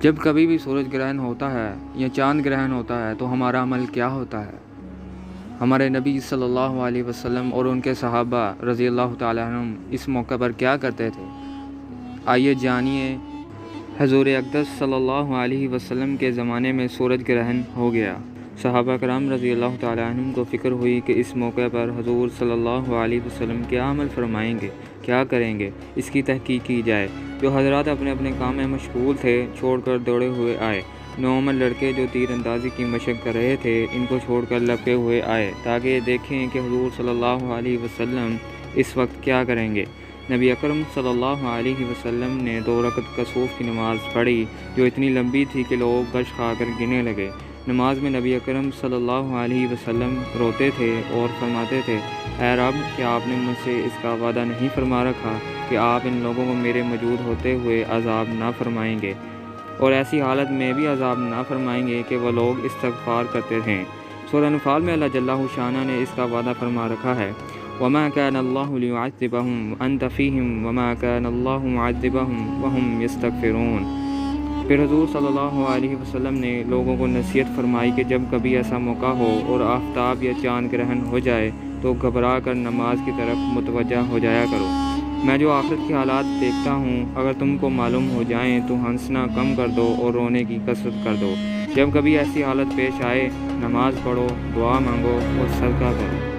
جب کبھی بھی سورج گرہن ہوتا ہے یا چاند گرہن ہوتا ہے تو ہمارا عمل کیا ہوتا ہے؟ ہمارے نبی صلی اللہ علیہ وسلم اور ان کے صحابہ رضی اللہ تعالیٰ عنہم اس موقع پر کیا کرتے تھے؟ آئیے جانیے۔ حضور اقدس صلی اللہ علیہ وسلم کے زمانے میں سورج گرہن ہو گیا۔ صحابہ کرام رضی اللہ تعالیٰ عنہم کو فکر ہوئی کہ اس موقع پر حضور صلی اللہ علیہ وسلم کیا عمل فرمائیں گے، کیا کریں گے، اس کی تحقیق کی جائے۔ جو حضرات اپنے اپنے کام میں مشغول تھے چھوڑ کر دوڑے ہوئے آئے۔ نوعمر لڑکے جو تیر اندازی کی مشق کر رہے تھے ان کو چھوڑ کر لپکے ہوئے آئے تاکہ یہ دیکھیں کہ حضور صلی اللہ علیہ وسلم اس وقت کیا کریں گے۔ نبی اکرم صلی اللہ علیہ وسلم نے 2 رکعت کسوف کی نماز پڑھی جو اتنی لمبی تھی کہ لوگ غش کھا کر گننے لگے۔ نماز میں نبی اکرم صلی اللہ علیہ وسلم روتے تھے اور فرماتے تھے، اے رب، کیا آپ نے مجھ سے اس کا وعدہ نہیں فرما رکھا کہ آپ ان لوگوں کو میرے موجود ہوتے ہوئے عذاب نہ فرمائیں گے اور ایسی حالت میں بھی عذاب نہ فرمائیں گے کہ وہ لوگ استغفار کرتے ہیں۔ سورہ انفال میں اللہ جل شانہ نے اس کا وعدہ فرما رکھا ہے، وَمَا كَانَ اللَّهُ لِيُعَذِّبَهُمْ وَأَنْتَ فِيهِمْ وَمَا كَانَ اللَّهُ مُعَذِّبَهُمْ وَهُمْ يَسْتَغْفِرُونَ۔ پھر حضور صلی اللہ علیہ وسلم نے لوگوں کو نصیحت فرمائی کہ جب کبھی ایسا موقع ہو اور آفتاب یا چاند گرہن ہو جائے تو گھبرا کر نماز کی طرف متوجہ ہو جایا کرو۔ میں جو آخرت کے حالات دیکھتا ہوں اگر تم کو معلوم ہو جائیں تو ہنسنا کم کر دو اور رونے کی کثرت کر دو۔ جب کبھی ایسی حالت پیش آئے نماز پڑھو، دعا مانگو اور صدقہ کرو۔